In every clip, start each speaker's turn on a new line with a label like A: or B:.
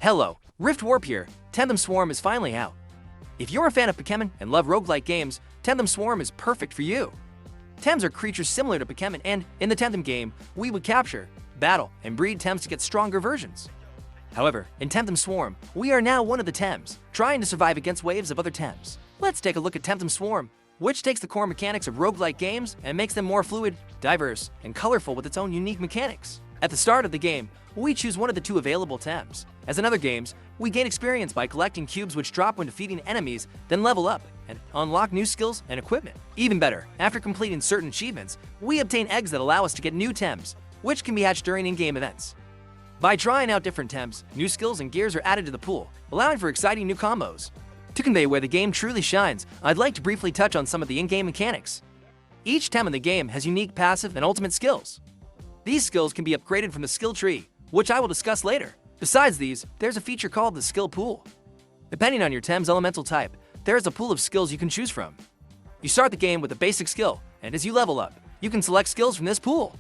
A: Hello, Rift Warp here. TemTem Swarm is finally out. If you're a fan of Pokemon and love roguelike games, TemTem Swarm is perfect for you. Tems are creatures similar to Pokemon, and in the TemTem game, we would capture, battle, and breed Tems to get stronger versions. However, in TemTem Swarm, we are now one of the Tems, trying to survive against waves of other Tems. Let's take a look at TemTem Swarm, which takes the core mechanics of roguelike games and makes them more fluid, diverse, and colorful with its own unique mechanics. At the start of the game, we choose one of the two available Tems. As in other games, we gain experience by collecting cubes which drop when defeating enemies, then level up and unlock new skills and equipment. Even better, after completing certain achievements, we obtain eggs that allow us to get new Tems, which can be hatched during in-game events. By trying out different Tems, new skills and gears are added to the pool, allowing for exciting new combos. To convey where the game truly shines, I'd like to briefly touch on some of the in-game mechanics. Each Tem in the game has unique passive and ultimate skills. These skills can be upgraded from the skill tree, which I will discuss later. Besides these, there's a feature called the skill pool. Depending on your Tem's elemental type, there is a pool of skills you can choose from. You start the game with a basic skill, and as you level up, you can select skills from this pool.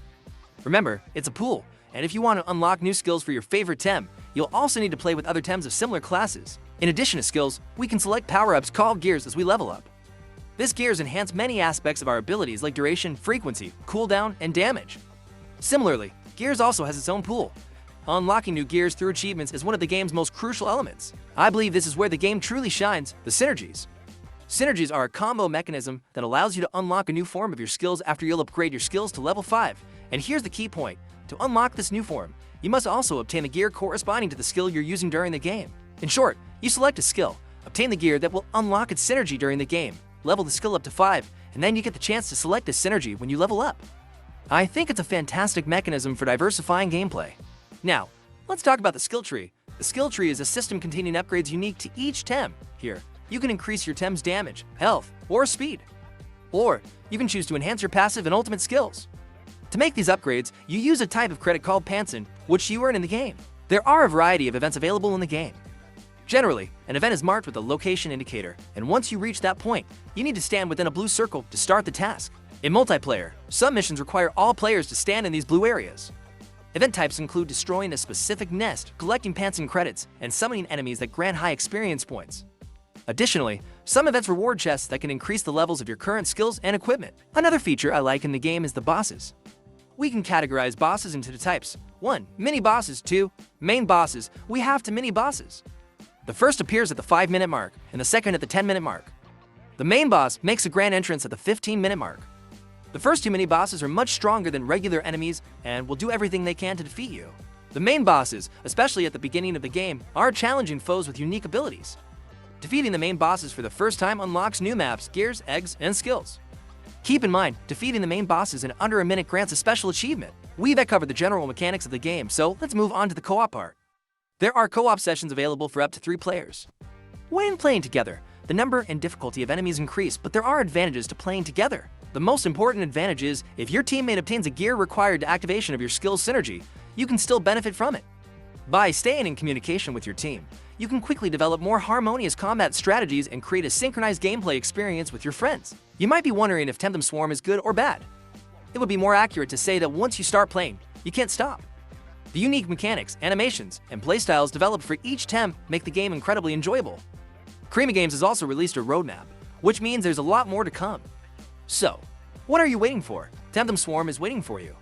A: Remember, it's a pool, and if you want to unlock new skills for your favorite Tem, you'll also need to play with other Tems of similar classes. In addition to skills, we can select power-ups called gears as we level up. This gears enhance many aspects of our abilities like duration, frequency, cooldown, and damage. Similarly, gears also has its own pool. Unlocking new gears through achievements is one of the game's most crucial elements. I believe this is where the game truly shines, the synergies. Synergies are a combo mechanism that allows you to unlock a new form of your skills after you'll upgrade your skills to level 5. And here's the key point. To unlock this new form, you must also obtain the gear corresponding to the skill you're using during the game. In short, you select a skill, obtain the gear that will unlock its synergy during the game, level the skill up to 5, and then you get the chance to select this synergy when you level up. I think it's a fantastic mechanism for diversifying gameplay. Now, let's talk about the skill tree. The skill tree is a system containing upgrades unique to each Tem. Here, you can increase your Tem's damage, health, or speed. Or, you can choose to enhance your passive and ultimate skills. To make these upgrades, you use a type of credit called Panson, which you earn in the game. There are a variety of events available in the game. Generally, an event is marked with a location indicator, and once you reach that point, you need to stand within a blue circle to start the task. In multiplayer, some missions require all players to stand in these blue areas. Event types include destroying a specific nest, collecting Panson credits, and summoning enemies that grant high experience points. Additionally, some events reward chests that can increase the levels of your current skills and equipment. Another feature I like in the game is the bosses. We can categorize bosses into the types. 1. Mini bosses. 2. Main bosses. We have 2 mini bosses. The first appears at the 5-minute mark, and the second at the 10-minute mark. The main boss makes a grand entrance at the 15-minute mark. The first 2 mini-bosses are much stronger than regular enemies and will do everything they can to defeat you. The main bosses, especially at the beginning of the game, are challenging foes with unique abilities. Defeating the main bosses for the first time unlocks new maps, gears, eggs, and skills. Keep in mind, defeating the main bosses in under a minute grants a special achievement. We've covered the general mechanics of the game, so let's move on to the co-op part. There are co-op sessions available for up to 3 players. When playing together, the number and difficulty of enemies increase, but there are advantages to playing together. The most important advantage is, if your teammate obtains a gear required to activation of your skill's synergy, you can still benefit from it. By staying in communication with your team, you can quickly develop more harmonious combat strategies and create a synchronized gameplay experience with your friends. You might be wondering if TemTem Swarm is good or bad. It would be more accurate to say that once you start playing, you can't stop. The unique mechanics, animations, and playstyles developed for each Tem make the game incredibly enjoyable. Creamy Games has also released a roadmap, which means there's a lot more to come. So, what are you waiting for? TemTem Swarm is waiting for you.